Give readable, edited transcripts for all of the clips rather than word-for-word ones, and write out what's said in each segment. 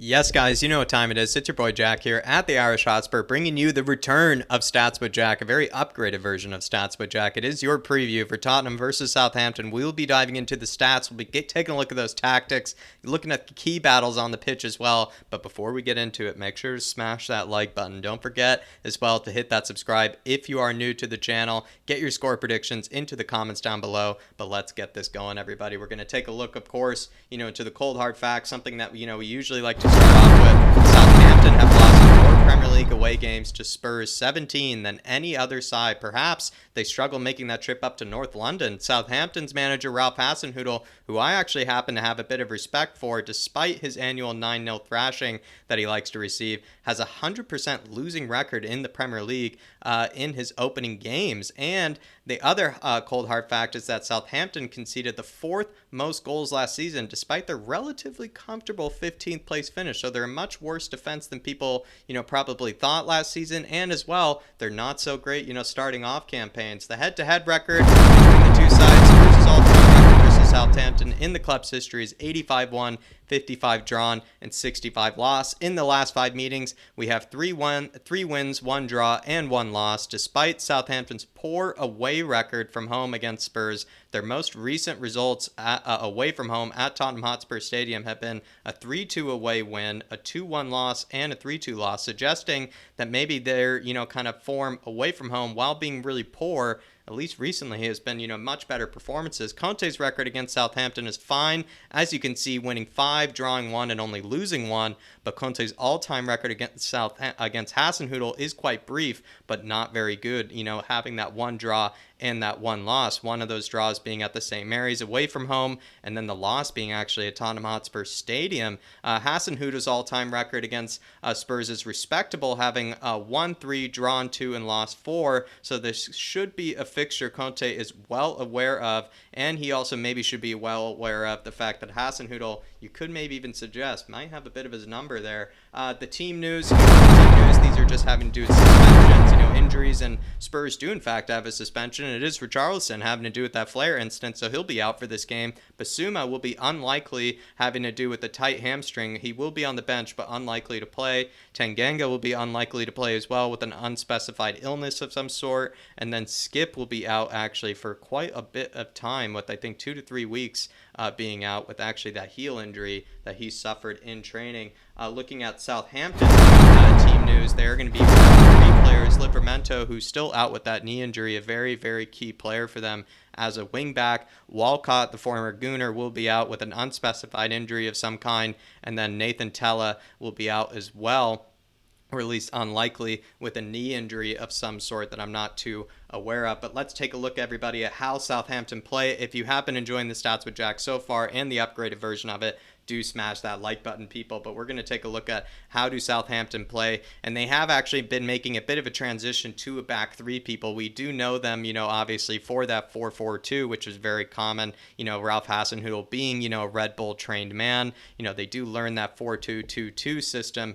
Yes, guys, you know what time it is. It's your boy Jack here at the Irish Hotspur, bringing you the return of Stats with Jack, a very upgraded version of Stats with Jack. It is your preview for Tottenham versus Southampton. We'll be diving into the stats. We'll be taking a look at those tactics, looking at the key battles on the pitch as well. But before we get into it, make sure to smash that like button. Don't forget as well to hit that subscribe if you are new to the channel. Get your score predictions into the comments down below. But let's get this going, everybody. We're going to take a look, of course, into the cold hard facts, something that we usually like to start off with. Southampton have lost more Premier League away games to Spurs, 17, than any other side. Perhaps they struggle making that trip up to North London. Southampton's manager, Ralph Hasenhüttl, who I actually happen to have a bit of respect for, despite his annual 9-0 thrashing that he likes to receive, has a 100% losing record in the Premier League in his opening games. And the other cold hard fact is that Southampton conceded the fourth most goals last season, despite their relatively comfortable 15th place finish. So they're a much worse defense than people, probably thought last season. And as well, they're not so great, starting off campaigns. The head-to-head record between the two sides, Spurs' all-time record versus Southampton in the club's history is 85 won, 55 drawn, and 65 lost. In the last 5 meetings, we have 3 wins, 1 draw, and 1 loss. Despite Southampton's poor away record from home against Spurs, their most recent results away from home at Tottenham Hotspur Stadium have been a 3-2 away win, a 2-1 loss, and a 3-2 loss, suggesting that maybe their, kind of form away from home, while being really poor, at least recently, has been, much better performances. Conte's record against Southampton is fine, as you can see, winning 5, drawing 1, and only losing 1. But Conte's all-time record against Hasenhüttl is quite brief, but not very good. Having that 1 draw and that 1 loss. One of those draws being at the St. Mary's away from home, and then the loss being actually at Tottenham Hotspur Stadium. Hasenhüttl's all-time record against Spurs is respectable, having won 3, drawn 2, and lost 4. So this should be a fixture Conte is well aware of, and he also maybe should be well aware of the fact that Hasenhüttl, you could maybe even suggest, might have a bit of his number there. The team news, these are just having to do with suspensions, injuries, and Spurs do in fact have a suspension. It is Richarlison having to do with that flare incident, so he'll be out for this game. Basuma will be unlikely, having to do with the tight hamstring. He will be on the bench, but unlikely to play. Tanganga will be unlikely to play as well, with an unspecified illness of some sort. And then Skip will be out actually for quite a bit of time, with I think 2 to 3 weeks being out, with actually that heel injury that he suffered in training. Looking at Southampton team news, they're going to be without 3 players. Livramento, who's still out with that knee injury, a very, very key player for them as a wingback. Walcott, the former Gooner, will be out with an unspecified injury of some kind. And then Nathan Tella will be out as well, or at least unlikely, with a knee injury of some sort that I'm not too aware of. But let's take a look, everybody, at how Southampton play. If you have been enjoying the Stats with Jack so far and the upgraded version of it, do smash that like button, people. But we're going to take a look at how do Southampton play, and they have actually been making a bit of a transition to a back 3, people. We do know them, obviously for that 4-4-2, which is very common. Ralph Hasenhüttl being, a Red Bull trained man, they do learn that 4-2-2-2 system,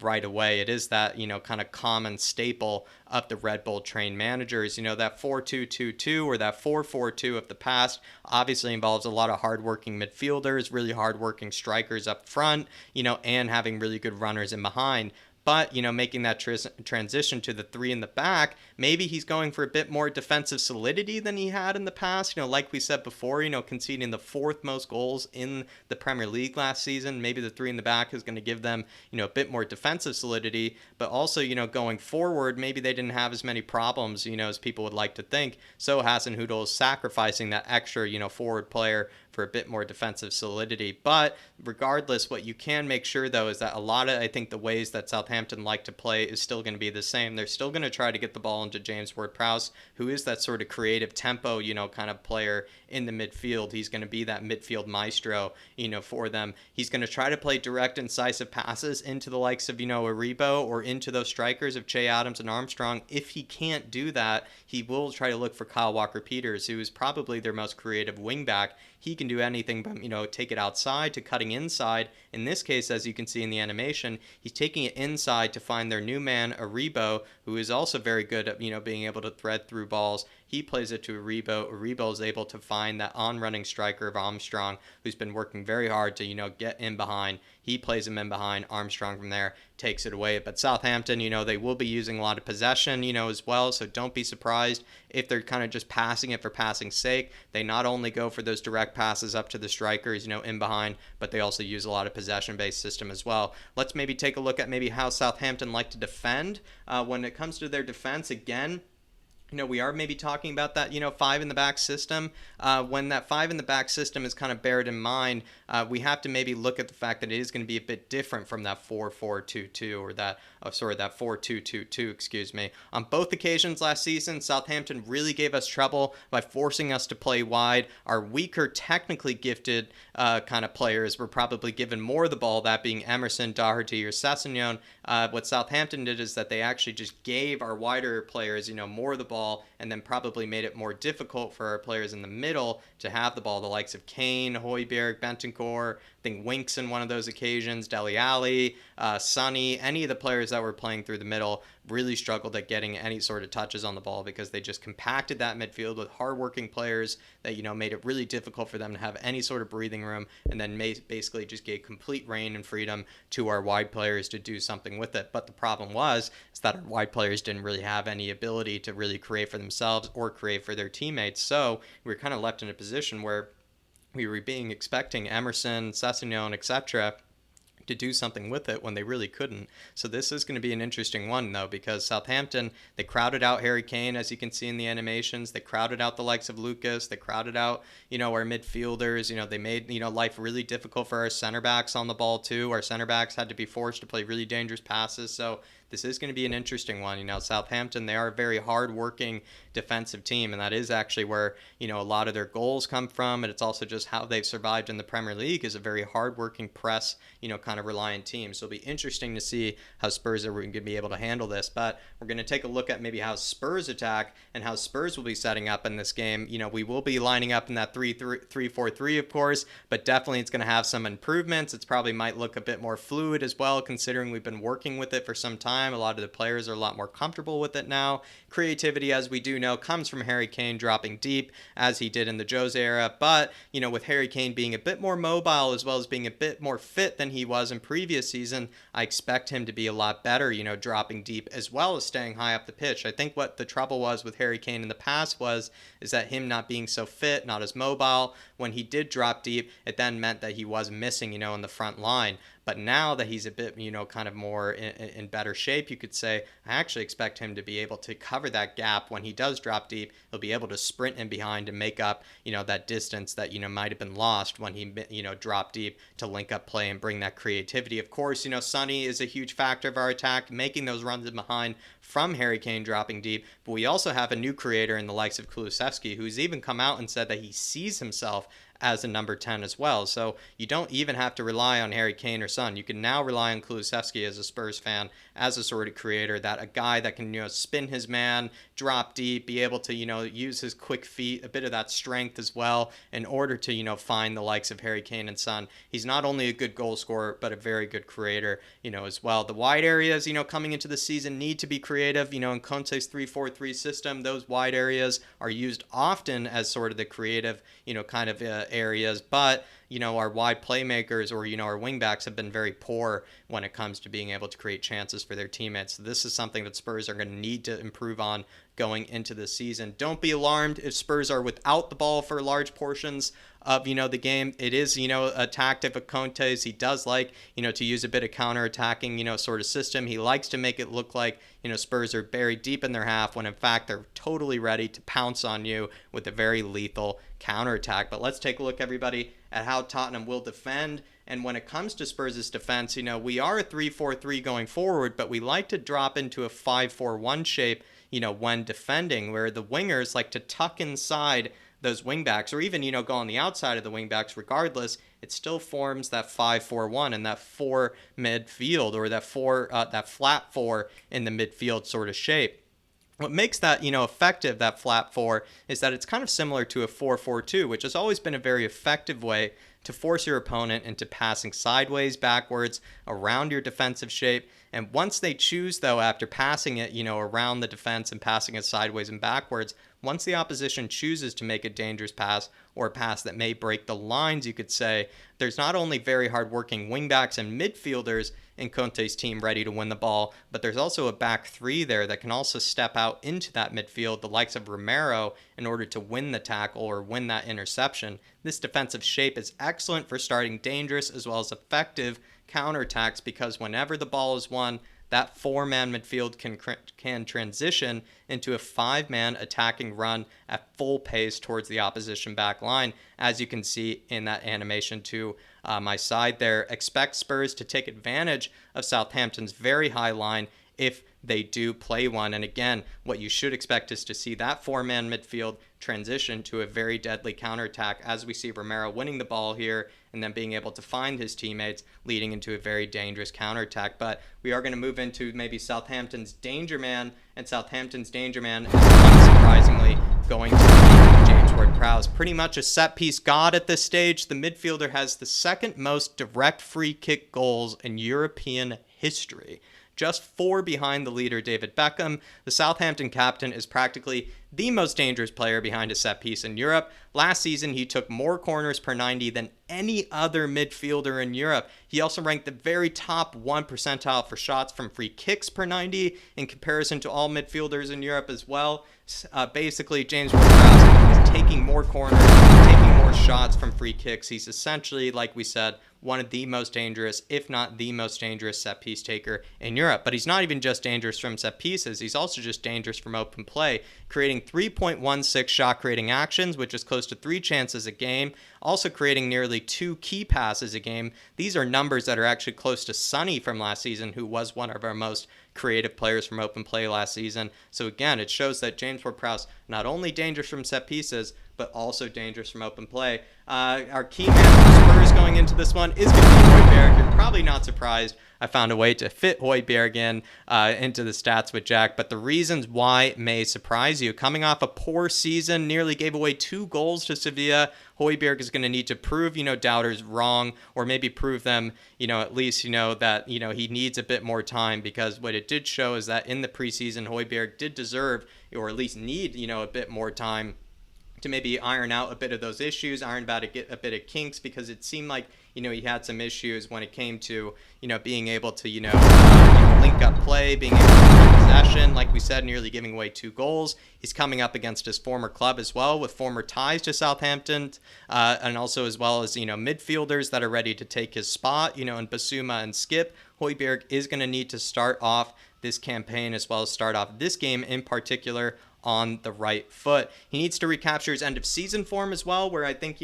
right away. It is that, kind of common staple of the Red Bull trained managers. That 4-2-2-2 or that 4-4-2 of the past obviously involves a lot of hardworking midfielders, really hardworking strikers up front, and having really good runners in behind. But, making that transition to the 3 in the back, maybe he's going for a bit more defensive solidity than he had in the past. Like we said before, conceding the 4th most goals in the Premier League last season. Maybe the 3 in the back is going to give them, a bit more defensive solidity. But also, going forward, maybe they didn't have as many problems, as people would like to think. So Hasenhüttl is sacrificing that extra, forward player for a bit more defensive solidity. But regardless, what you can make sure, though, is that a lot of, I think, the ways that Southampton like to play is still going to be the same. They're still going to try to get the ball into James Ward-Prowse, who is that sort of creative tempo, kind of player in the midfield. He's going to be that midfield maestro, for them. He's going to try to play direct, incisive passes into the likes of, Aribo, or into those strikers of Che Adams and Armstrong. If he can't do that, he will try to look for Kyle Walker-Peters, who is probably their most creative wingback. He can do anything from, take it outside to cutting inside. In this case, as you can see in the animation, he's taking it inside to find their new man, Aribo, who is also very good at, being able to thread through balls he plays it to Aribo. Aribo is able to find that on-running striker of Armstrong, who's been working very hard to, get in behind. He plays him in behind. Armstrong from there takes it away. But Southampton, they will be using a lot of possession, as well. So don't be surprised if they're kind of just passing it for passing's sake. They not only go for those direct passes up to the strikers, in behind, but they also use a lot of possession-based system as well. Let's maybe take a look at maybe how Southampton like to defend. When it comes to their defense, again, we are maybe talking about that, five in the back system. When that five in the back system is kind of bared in mind, we have to maybe look at the fact that it is going to be a bit different from that 4-4-2-2 or that 4-2-2-2, excuse me. On both occasions last season, Southampton really gave us trouble by forcing us to play wide. Our weaker, technically gifted kind of players were probably given more of the ball, that being Emerson, Doherty, or Sessegnon. What Southampton did is that they actually just gave our wider players, more of the ball, and then probably made it more difficult for our players in the middle to have the ball. The likes of Kane, Højbjerg, Bentancur, I think Winks in one of those occasions, Dele Alli, Sonny, any of the players that were playing through the middle really struggled at getting any sort of touches on the ball because they just compacted that midfield with hardworking players that, made it really difficult for them to have any sort of breathing room, and then basically just gave complete reign and freedom to our wide players to do something with it. But the problem is that our wide players didn't really have any ability to really create for themselves or create for their teammates. So we were kind of left in a position where we were expecting Emerson, Sessegnon, etc., to do something with it when they really couldn't. So this is going to be an interesting one, though, because Southampton, they crowded out Harry Kane, as you can see in the animations. They crowded out the likes of Lucas. They crowded out, our midfielders. They made, life really difficult for our center backs on the ball, too. Our center backs had to be forced to play really dangerous passes. So this is going to be an interesting one. Southampton, they are a very hard-working defensive team, and that is actually where, a lot of their goals come from, and it's also just how they've survived in the Premier League is a very hard-working press, kind of reliant team. So it'll be interesting to see how Spurs are going to be able to handle this, but we're going to take a look at maybe how Spurs attack and how Spurs will be setting up in this game. We will be lining up in that 3-4-3, of course, but definitely it's going to have some improvements. It's probably might look a bit more fluid as well, considering we've been working with it for some time. A lot of the players are a lot more comfortable with it now. Creativity, as we do know, comes from Harry Kane dropping deep, as he did in the Jose era. But, with Harry Kane being a bit more mobile as well as being a bit more fit than he was in previous season, I expect him to be a lot better, dropping deep as well as staying high up the pitch. I think what the trouble was with Harry Kane in the past is that him not being so fit, not as mobile, when he did drop deep, it then meant that he was missing, in the front line. But now that he's a bit, kind of more in better shape, you could say, I actually expect him to be able to cover that gap when he does drop deep. He'll be able to sprint in behind and make up, that distance that, might have been lost when he, dropped deep to link up play and bring that creativity. Of course, Sonny is a huge factor of our attack, making those runs in behind from Harry Kane dropping deep. But we also have a new creator in the likes of Kulusevski, who's even come out and said that he sees himself as a number 10 as well. So you don't even have to rely on Harry Kane or Son. You can now rely on Kulusevski as a Spurs fan, as a sort of creator, that a guy that can, spin his man, drop deep, be able to, use his quick feet, a bit of that strength as well, in order to, find the likes of Harry Kane and Son. He's not only a good goal scorer, but a very good creator, as well. The wide areas, coming into the season need to be creative. In Conte's 3-4-3 system, those wide areas are used often as sort of the creative, kind of areas, but our wide playmakers or our wingbacks have been very poor when it comes to being able to create chances for their teammates. So this is something that Spurs are going to need to improve on going into the season. Don't be alarmed if Spurs are without the ball for large portions of the game. It is a tactic of Conte's. He does like to use a bit of counter-attacking sort of system. He likes to make it look like Spurs are buried deep in their half when in fact they're totally ready to pounce on you with a very lethal counterattack. But let's take a look, everybody, at how Tottenham will defend. And when it comes to Spurs' defense, we are a 3-4-3 going forward, but we like to drop into a 5-4-1 shape, when defending, where the wingers like to tuck inside those wingbacks, or even, go on the outside of the wingbacks. Regardless, it still forms that 5-4-1 and that 4 midfield, or that flat 4 in the midfield sort of shape. What makes that, effective, that flat 4, is that it's kind of similar to a 4-4-2, which has always been a very effective way to force your opponent into passing sideways, backwards, around your defensive shape. And once they choose, though, after passing it, around the defense and passing it sideways and backwards, once the opposition chooses to make a dangerous pass or a pass that may break the lines, you could say, there's not only very hard-working wingbacks and midfielders in Conte's team ready to win the ball, but there's also a back three there that can also step out into that midfield, the likes of Romero, in order to win the tackle or win that interception. This defensive shape is excellent for starting dangerous as well as effective counterattacks, because whenever the ball is won, that four-man midfield can transition into a five-man attacking run at full pace towards the opposition back line, as you can see in that animation to my side there. Expect Spurs to take advantage of Southampton's very high line if they do play one. And again, what you should expect is to see that four-man midfield transition to a very deadly counterattack, as we see Romero winning the ball here and then being able to find his teammates, leading into a very dangerous counterattack. But we are going to move into maybe Southampton's danger man, and Southampton's danger man is unsurprisingly going to be James Ward-Prowse. Pretty much a set-piece god at this stage. The midfielder has the second most direct free kick goals in European history, just 4 behind the leader, David Beckham. The Southampton captain is practically the most dangerous player behind a set piece in Europe. Last season, he took more corners per 90 than any other midfielder in Europe. He also ranked the very top 1 percentile for shots from free kicks per 90 in comparison to all midfielders in Europe as well. Basically, James Ward-Prowse is taking more corners, taking more shots from free kicks. He's essentially, like we said, one of the most dangerous, if not the most dangerous set piece taker in Europe. But he's not even just dangerous from set pieces. He's also just dangerous from open play, creating 3.16 shot creating actions, which is close to 3 chances a game, also creating nearly 2 key passes a game. These are numbers that are actually close to Sonny from last season, who was one of our most creative players from open play last season. So again, it shows that James Ward-Prowse not only dangerous from set pieces, but also dangerous from open play. Our key man for Spurs going into this one is going to be Højbjerg. You're probably not surprised I found a way to fit Højbjerg into the stats with Jack, but the reasons why may surprise you. Coming off a poor season, nearly gave away 2 goals to Sevilla, Højbjerg is going to need to prove, doubters wrong, or maybe prove them, at least, that, he needs a bit more time, because what it did show is that in the preseason, Højbjerg did deserve, or at least need, a bit more time to maybe iron out a bit of those issues, iron out a bit of kinks, because it seemed like, he had some issues when it came to, being able to, link up play, being able to keep possession. Like we said, nearly giving away 2 goals. He's coming up against his former club as well, with former ties to Southampton, and also as well as, midfielders that are ready to take his spot, in Basuma and Skip. Højbjerg is going to need to start off this campaign, as well as start off this game in particular, on the right foot. He needs to recapture his end of season form as well, where I think,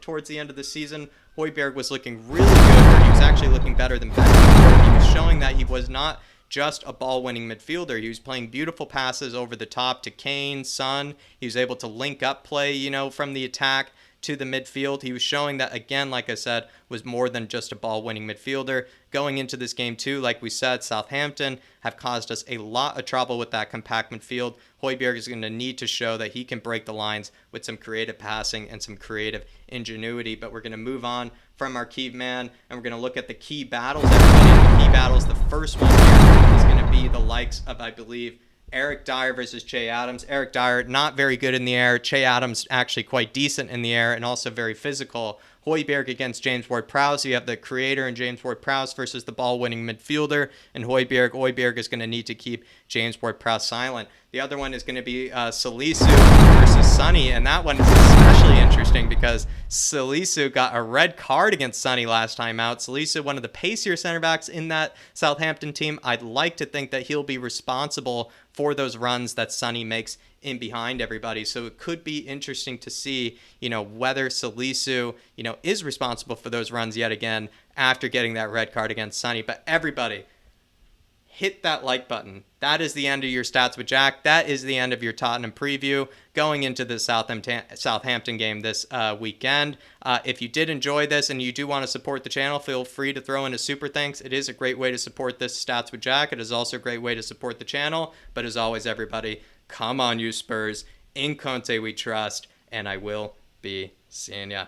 towards the end of the season, Højbjerg was looking really good, where he was actually looking better than Beckham. He was showing that he was not just a ball-winning midfielder. He was playing beautiful passes over the top to Kane, Son. He was able to link up play, from the attack to the midfield. He was showing that, again, like I said, was more than just a ball-winning midfielder. Going into this game too, like we said, Southampton have caused us a lot of trouble with that compact midfield. Højbjerg is going to need to show that he can break the lines with some creative passing and some creative ingenuity. But we're going to move on from our key man, and we're going to look at the key battles, everybody. The key battles, the first one here is going to be the likes of, I believe, Eric Dyer versus Che Adams. Eric Dyer, not very good in the air. Che Adams, actually quite decent in the air and also very physical. Højbjerg against James Ward-Prowse. You have the creator and James Ward-Prowse versus the ball-winning midfielder. And Højbjerg. Højbjerg is going to need to keep James Ward-Prowse silent. The other one is going to be Salisu versus Sonny. And that one is especially interesting because Salisu got a red card against Sonny last time out. Salisu, one of the pacier center backs in that Southampton team. I'd like to think that he'll be responsible for those runs that Sonny makes in behind everybody. So it could be interesting to see, whether Salisu, is responsible for those runs yet again after getting that red card against Sonny. But everybody, hit that like button. That is the end of your Stats with Jack. That is the end of your Tottenham preview going into the Southampton game this weekend. If you did enjoy this and you do want to support the channel, feel free to throw in a super thanks. It is a great way to support this Stats with Jack. It is also a great way to support the channel. But as always, everybody, come on, you Spurs. In Conte we trust, and I will be seeing ya.